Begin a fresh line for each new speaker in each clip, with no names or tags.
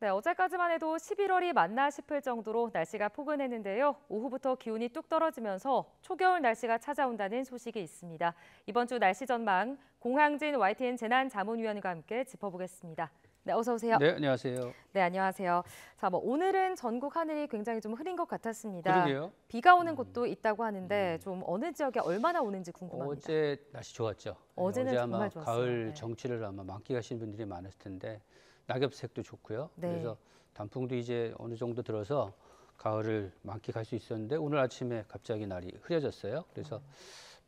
네, 어제까지만 해도 11월이 맞나 싶을 정도로 날씨가 포근했는데요. 오후부터 기온이 뚝 떨어지면서 초겨울 날씨가 찾아온다는 소식이 있습니다. 이번 주 날씨 전망 공항진 YTN 재난자문위원과 함께 짚어보겠습니다. 네, 어서 오세요.
네, 안녕하세요.
네, 안녕하세요. 자, 오늘은 전국 하늘이 굉장히 좀 흐린 것 같았습니다.
그러게요.
비가 오는 곳도 있다고 하는데 좀 어느 지역에 얼마나 오는지 궁금합니다.
어제 날씨 좋았죠. 네,
어제는
어제 아마
정말 좋았어요.
가을
네.
정취를 아마 만끽하신 분들이 많았을 텐데 낙엽색도 좋고요.
네.
그래서 단풍도 이제 어느 정도 들어서 가을을 만끽할 수 있었는데 오늘 아침에 갑자기 날이 흐려졌어요. 그래서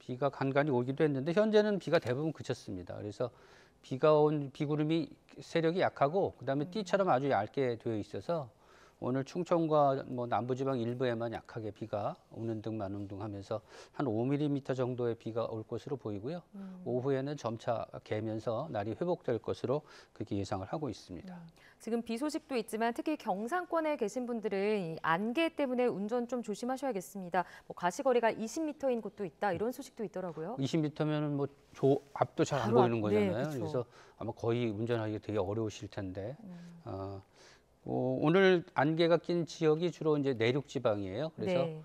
비가 간간히 오기도 했는데 현재는 비가 대부분 그쳤습니다. 그래서 비가 온 비구름이 세력이 약하고 그다음에 띠처럼 아주 얇게 되어 있어서 오늘 충청과 남부지방 일부에만 약하게 비가 오는 등 마는 등 하면서 한 5mm 정도의 비가 올 것으로 보이고요. 오후에는 점차 개면서 날이 회복될 것으로 그렇게 예상을 하고 있습니다.
지금 비 소식도 있지만 특히 경상권에 계신 분들은 이 안개 때문에 운전 좀 조심하셔야겠습니다. 가시거리가 20m인 곳도 있다 이런 소식도 있더라고요.
20m면은 앞도 잘 안
바로
보이는
앞,
거잖아요.
네, 그쵸.
그래서 아마 거의 운전하기 되게 어려우실 텐데. 오늘 안개가 낀 지역이 주로 이제 내륙 지방이에요. 그래서
네.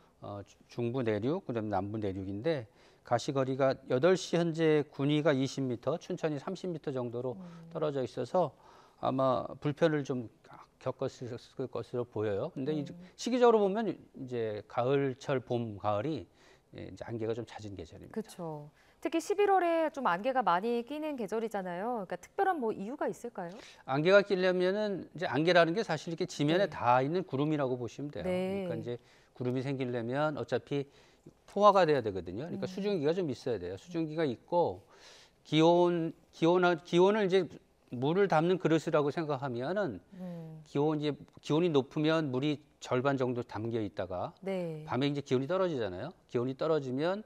중부 내륙, 그다음에 남부 내륙인데 가시거리가 8시 현재 군위가 20m, 춘천이 30m 정도로 떨어져 있어서 아마 불편을 좀 겪었을 것으로 보여요. 근데 시기적으로 보면 이제 가을철, 봄, 가을이 이제 안개가 좀 잦은 계절입니다.
그렇죠. 특히 11월에 좀 안개가 많이 끼는 계절이잖아요. 그러니까 특별한 이유가 있을까요?
안개가 끼려면은 이제 안개라는 게 사실 이렇게 지면에
네.
닿아 있는 구름이라고 보시면 돼요.
네.
그러니까 이제 구름이 생기려면 어차피 포화가 돼야 되거든요. 그러니까 수증기가 좀 있어야 돼요. 수증기가 있고 기온을 이제 물을 담는 그릇이라고 생각하면은 기온이 높으면 물이 절반 정도 담겨 있다가
네.
밤에 이제 기온이 떨어지잖아요. 기온이 떨어지면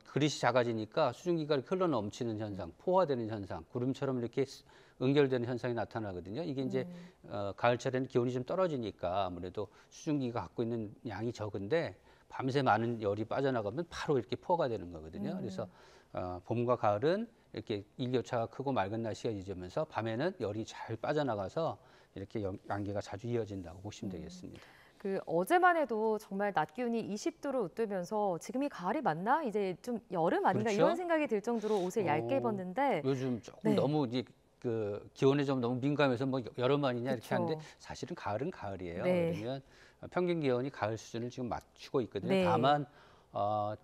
그릇이 작아지니까 수증기가 흘러 넘치는 현상, 포화되는 현상, 구름처럼 이렇게 응결되는 현상이 나타나거든요. 이게 이제 가을철에는 기온이 좀 떨어지니까 아무래도 수증기가 갖고 있는 양이 적은데 밤새 많은 열이 빠져나가면 바로 이렇게 포화가 되는 거거든요. 그래서 봄과 가을은 이렇게 일교차가 크고 맑은 날씨가 이어지면서 밤에는 열이 잘 빠져나가서 이렇게 안개가 자주 이어진다고 보시면 되겠습니다.
어제만 해도 정말 낮 기온이 20도를 웃돌면서 지금이 가을이 맞나? 이제 좀 여름 아닌가
그렇죠?
이런 생각이 들 정도로 옷을 얇게 입었는데
요즘 조금
네.
너무 기온에 좀 너무 민감해서 여름 아니냐 이렇게
그쵸.
하는데 사실은 가을은 가을이에요.
네.
왜냐면 평균 기온이 가을 수준을 지금 맞추고 있거든요.
네.
다만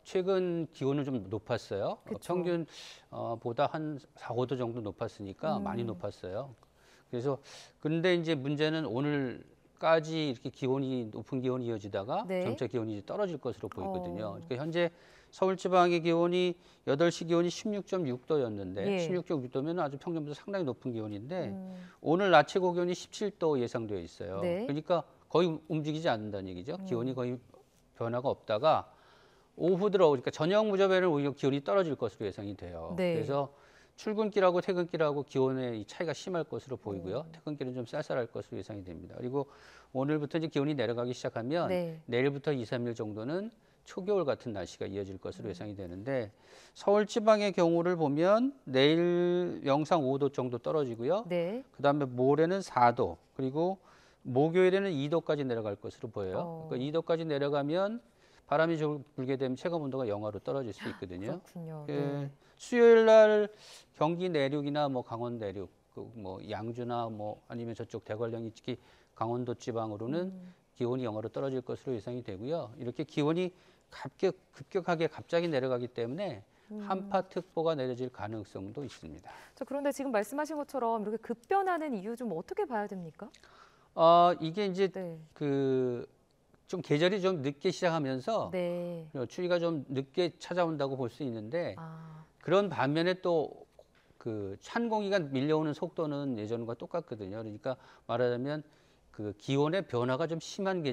최근 기온은 좀 높았어요.
그쵸.
평균 보다 한 4, 5도 정도 높았으니까 많이 높았어요. 그래서 근데 이제 문제는 오늘까지 이렇게 높은 기온이 이어지다가
네.
점차 기온이 이제 떨어질 것으로 보이거든요. 그러니까 현재 서울 지방의 기온이 8시 기온이 16.6도였는데
예.
16.6도면 아주 평년보다 상당히 높은 기온인데 오늘 낮 최고 기온이 17도 예상되어 있어요.
네.
그러니까 거의 움직이지 않는다는 얘기죠. 기온이 거의 변화가 없다가 그러니까 저녁 무렵에는 오히려 기온이 떨어질 것으로 예상이 돼요.
네.
그래서 출근길하고 퇴근길하고 기온의 이 차이가 심할 것으로 보이고요. 퇴근길은 좀 쌀쌀할 것으로 예상이 됩니다. 그리고 오늘부터 이제 기온이 내려가기 시작하면
네.
내일부터 2, 3일 정도는 초겨울 같은 날씨가 이어질 것으로 예상이 되는데 서울 지방의 경우를 보면 내일 영상 5도 정도 떨어지고요.
네.
그다음에 모레는 4도 그리고 목요일에는 2도까지 내려갈 것으로 보여요. 그러니까 2도까지 내려가면 바람이 좀 불게 되면 체감 온도가 영하로 떨어질 수 있거든요.
그렇군요.
예,
네.
수요일 날 경기 내륙이나 강원 내륙, 양주나 아니면 저쪽 대관령이 특히 강원도 지방으로는 기온이 영하로 떨어질 것으로 예상이 되고요. 이렇게 기온이 급격하게 갑자기 내려가기 때문에 한파특보가 내려질 가능성도 있습니다.
그런데 지금 말씀하신 것처럼 이렇게 급변하는 이유 좀 어떻게 봐야 됩니까?
이게 이제
네.
좀 계절이 좀 늦게 시작하면서
네.
추위가 좀 늦게 찾아온다고 볼 수 있는데
아,
그런 반면에 또 찬 공기가 밀려오는 속도는 예전과 똑같거든요. 그러니까 말하자면 기온의 변화가 좀 심한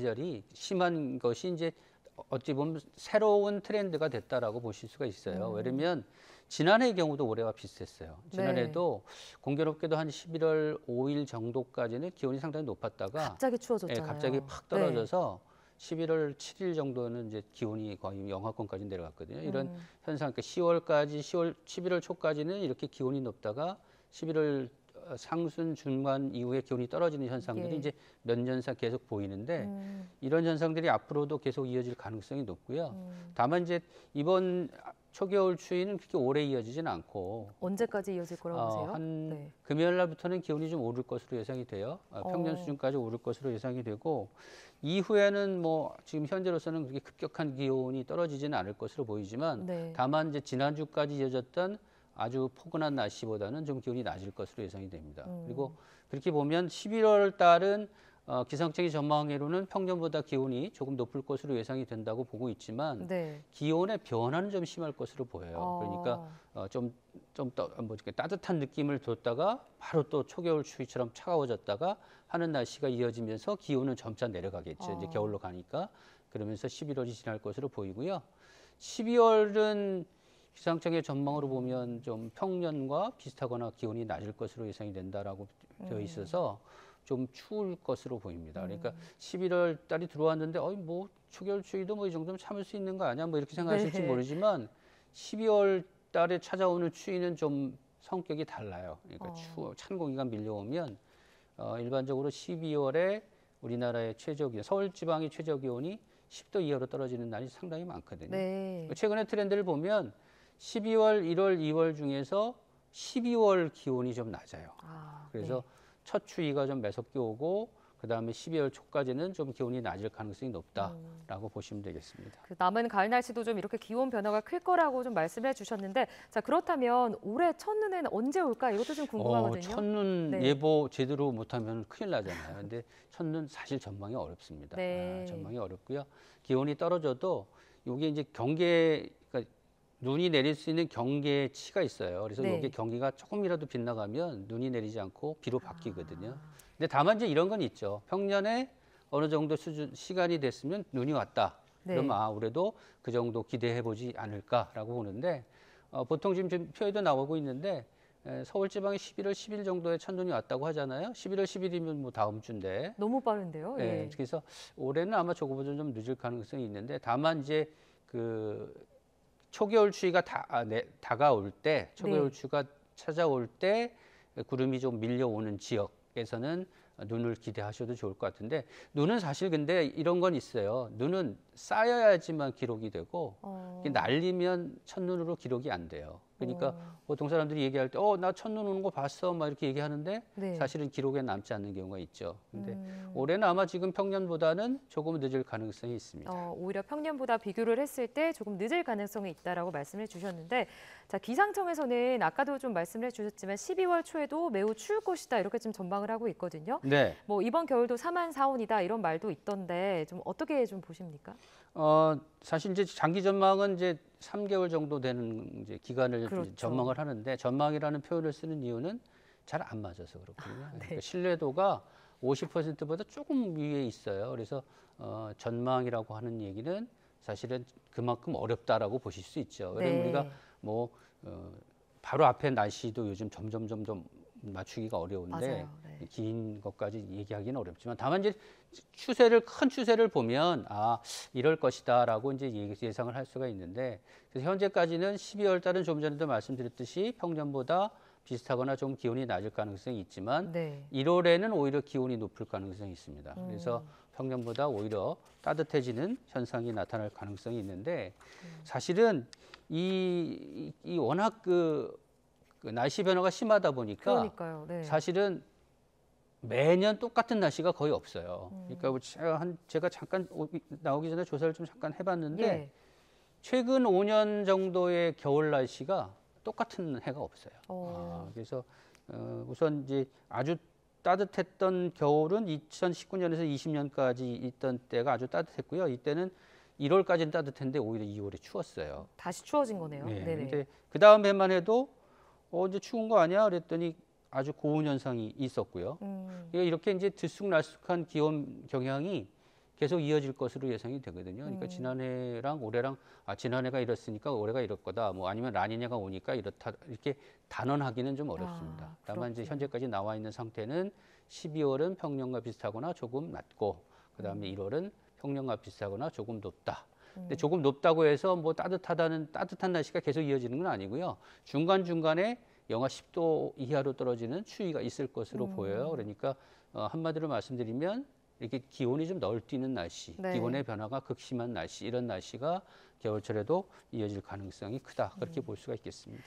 것이 이제 어찌 보면 새로운 트렌드가 됐다라고 보실 수가 있어요. 왜냐면 지난해의 경우도 올해와 비슷했어요. 지난해도 공교롭게도 한 11월 5일 정도까지는 기온이 상당히 높았다가
갑자기 추워졌잖아요.
갑자기 팍 떨어져서 11월 7일 정도는 이제 기온이 거의 영하권까지 내려갔거든요. 이런 현상, 그러니까 11월 초까지는 이렇게 기온이 높다가 11월 상순 중간 이후에 기온이 떨어지는 현상들이
예.
이제 몇 년간 계속 보이는데 이런 현상들이 앞으로도 계속 이어질 가능성이 높고요. 다만 이제 이번 초겨울 추위는 그렇게 오래 이어지진 않고
언제까지 이어질 거라고 보세요?
한
네.
금요일 날부터는 기온이 좀 오를 것으로 예상이 돼요. 평년 수준까지 오를 것으로 예상이 되고 이후에는 뭐 지금 현재로서는 그렇게 급격한 기온이 떨어지지는 않을 것으로 보이지만
네.
다만 이제 지난주까지 이어졌던 아주 포근한 날씨보다는 좀 기온이 낮을 것으로 예상이 됩니다. 그리고 그렇게 보면 11월 달은 기상청의 전망으로는 평년보다 기온이 조금 높을 것으로 예상이 된다고 보고 있지만
네.
기온의 변화는 좀 심할 것으로 보여요. 그러니까 뭐 이렇게 따뜻한 느낌을 뒀다가 바로 또 초겨울 추위처럼 차가워졌다가 하는 날씨가 이어지면서 기온은 점차 내려가겠죠. 이제 겨울로 가니까 그러면서 11월이 지날 것으로 보이고요. 12월은 기상청의 전망으로 보면 좀 평년과 비슷하거나 기온이 낮을 것으로 예상이 된다라고 되어 있어서 좀 추울 것으로 보입니다. 그러니까 11월 달이 들어왔는데 뭐 초겨울 추위도 뭐 이 정도면 참을 수 있는 거 아니야? 뭐 이렇게 생각하실지
네.
모르지만 12월 달에 찾아오는 추위는 좀 성격이 달라요. 그러니까 찬 공기가 밀려오면 일반적으로 12월에 우리나라의 최저기온, 서울 지방의 최저기온이 10도 이하로 떨어지는 날이 상당히 많거든요.
네.
최근의 트렌드를 보면 12월, 1월, 2월 중에서 12월 기온이 좀 낮아요. 그래서 첫 추위가 좀 매섭게 오고 그다음에 12월 초까지는 좀 기온이 낮을 가능성이 높다라고 보시면 되겠습니다.
그 남은 가을 날씨도 좀 이렇게 기온 변화가 클 거라고 좀 말씀해 주셨는데 자 그렇다면 올해 첫눈은 언제 올까 이것도 좀 궁금하거든요.
첫눈
네.
예보 제대로 못하면 큰일 나잖아요. 근데 첫눈 사실 전망이 어렵습니다.
네.
전망이 어렵고요. 기온이 떨어져도 이게 이제 그러니까 눈이 내릴 수 있는 경계치가 있어요. 그래서
네.
이게 경계가 조금이라도 빗나가면 눈이 내리지 않고 비로 바뀌거든요. 근데 다만 이제 이런 건 있죠. 평년에 어느 정도 수준 시간이 됐으면 눈이 왔다.
네.
그러면 올해도 그 정도 기대해 보지 않을까라고 보는데 보통 지금 표에도 나오고 있는데 서울 지방에 11월 10일 정도에 첫눈이 왔다고 하잖아요. 11월 10일이면 뭐 다음 주인데.
너무 빠른데요. 예.
그래서 올해는 아마 조금보다 좀 늦을 가능성이 있는데 다만 이제 그 초겨울 추위가 다가올 때, 초겨울 추위가 찾아올 때 구름이 좀 밀려오는 지역에서는 눈을 기대하셔도 좋을 것 같은데 눈은 사실 근데 이런 건 있어요. 눈은 쌓여야지만 기록이 되고 이게 날리면 첫눈으로 기록이 안 돼요. 그러니까 보통 사람들이 얘기할 때 나 첫눈 오는 거 봤어 막 이렇게 얘기하는데
네.
사실은 기록에 남지 않는 경우가 있죠. 근데 올해는 아마 지금 평년보다는 조금 늦을 가능성이 있습니다.
오히려 평년보다 비교를 했을 때 조금 늦을 가능성이 있다라고 말씀해 주셨는데 자 기상청에서는 아까도 좀 말씀해 주셨지만 12월 초에도 매우 추울 것이다 이렇게 좀 전망을 하고 있거든요.
네.
뭐 이번 겨울도 4만 4온이다 이런 말도 있던데 좀 어떻게 좀 보십니까?
사실 이제 장기 전망은 이제 3개월 정도 되는 이제 기간을
그렇죠.
전망을 하는데 전망이라는 표현을 쓰는 이유는 잘 안 맞아서 그렇거든요.
네.
그러니까 신뢰도가 50%보다 조금 위에 있어요. 그래서 전망이라고 하는 얘기는 사실은 그만큼 어렵다라고 보실 수 있죠. 왜냐면
네.
우리가 뭐 바로 앞에 날씨도 요즘 점점 맞추기가 어려운데
맞아요. 네.
긴 것까지 얘기하기는 어렵지만 다만 이제 큰 추세를 보면 이럴 것이다라고 이제 예상을 할 수가 있는데 그래서 현재까지는 12월 달은 좀 전에도 말씀드렸듯이 평년보다 비슷하거나 좀 기온이 낮을 가능성이 있지만
네.
1월에는 오히려 기온이 높을 가능성이 있습니다. 그래서 평년보다 오히려 따뜻해지는 현상이 나타날 가능성이 있는데 사실은 이 워낙 그 날씨 변화가 심하다 보니까
그러니까요. 네.
사실은 매년 똑같은 날씨가 거의 없어요. 그러니까 뭐 제가 잠깐 나오기 전에 조사를 좀 잠깐 해봤는데
예.
최근 5년 정도의 겨울 날씨가 똑같은 해가 없어요. 그래서 우선 이제 아주 따뜻했던 겨울은 2019년에서 20년까지 있던 때가 아주 따뜻했고요. 이때는 1월까지는 따뜻했는데 오히려 2월에 추웠어요.
다시 추워진 거네요.
네.
네네.
근데 그 다음 해만 해도 이제 추운 거 아니야? 그랬더니 아주 고온 현상이 있었고요. 이렇게 이제 들쑥날쑥한 기온 경향이 계속 이어질 것으로 예상이 되거든요. 그러니까 지난해랑 올해랑 지난해가 이랬으니까 올해가 이럴 거다. 뭐 아니면 라니냐가 오니까 이렇다. 이렇게 단언하기는 좀 어렵습니다. 다만 이제 현재까지 나와 있는 상태는 12월은 평년과 비슷하거나 조금 낮고 그다음에 1월은 평년과 비슷하거나 조금 높다. 근데 조금 높다고 해서 뭐 따뜻한 날씨가 계속 이어지는 건 아니고요. 중간중간에 영하 10도 이하로 떨어지는 추위가 있을 것으로 보여요. 그러니까 한마디로 말씀드리면 이렇게 기온이 좀 널뛰는 날씨,
네.
기온의 변화가 극심한 날씨, 이런 날씨가 겨울철에도 이어질 가능성이 크다. 그렇게 볼 수가 있겠습니다.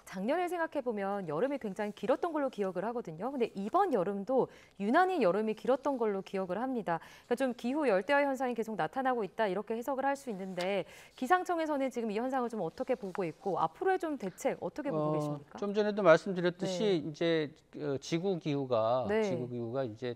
작년을 생각해 보면 여름이 굉장히 길었던 걸로 기억을 하거든요. 근데 이번 여름도 유난히 여름이 길었던 걸로 기억을 합니다. 그러니까 좀 기후 열대화 현상이 계속 나타나고 있다 이렇게 해석을 할 수 있는데 기상청에서는 지금 이 현상을 좀 어떻게 보고 있고 앞으로의 좀 대책 어떻게 보고 계십니까?
좀 전에도 말씀드렸듯이
네.
이제 지구 기후가
네.
이제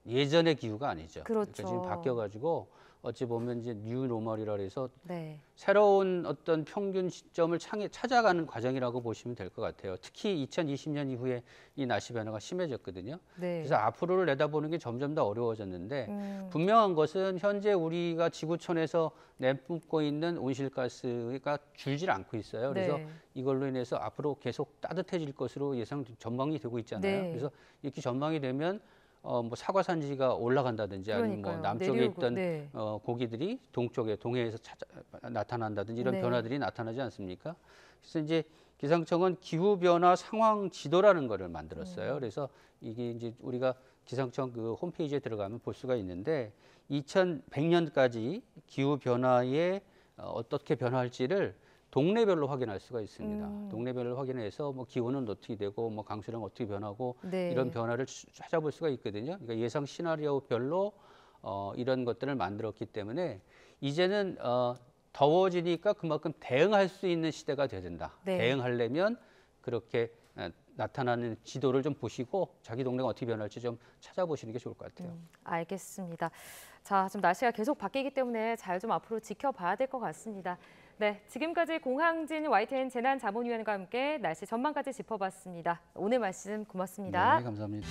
예전의 기후가 아니죠.
그렇죠.
그러니까 지금 바뀌어가지고 어찌 보면 이제 뉴 노멀이라 해서
네.
새로운 어떤 평균 시점을 찾아가는 과정이라고 보시면 될 것 같아요. 특히 2020년 이후에 이 날씨 변화가 심해졌거든요.
네.
그래서 앞으로를 내다보는 게 점점 더 어려워졌는데 분명한 것은 현재 우리가 지구촌에서 내뿜고 있는 온실가스가 줄질 않고 있어요. 그래서
네.
이걸로 인해서 앞으로 계속 따뜻해질 것으로 전망이 되고 있잖아요.
네.
그래서 이렇게 전망이 되면 뭐 사과 산지가 올라간다든지 아니면 뭐
그러니까요.
남쪽에
내려오고,
있던
네.
고기들이 동해에서 나타난다든지 이런
네.
변화들이 나타나지 않습니까? 그래서 이제 기상청은 기후 변화 상황 지도라는 거를 만들었어요. 그래서 이게 이제 우리가 기상청 그 홈페이지에 들어가면 볼 수가 있는데 2100년까지 기후 변화에 어떻게 변화할지를 동네별로 확인할 수가 있습니다. 동네별로 확인해서 뭐 기온은 어떻게 되고 뭐 강수량 어떻게 변하고
네.
이런 변화를 찾아볼 수가 있거든요. 그러니까 예상 시나리오별로 이런 것들을 만들었기 때문에 이제는 더워지니까 그만큼 대응할 수 있는 시대가 돼야 된다.
네.
대응하려면 그렇게 나타나는 지도를 좀 보시고 자기 동네가 어떻게 변할지 좀 찾아보시는 게 좋을 것 같아요.
알겠습니다. 자, 좀 날씨가 계속 바뀌기 때문에 잘 좀 앞으로 지켜봐야 될 것 같습니다. 네, 지금까지 공항진 YTN 재난자문위원과 함께 날씨 전망까지 짚어봤습니다. 오늘 말씀 고맙습니다.
네, 감사합니다.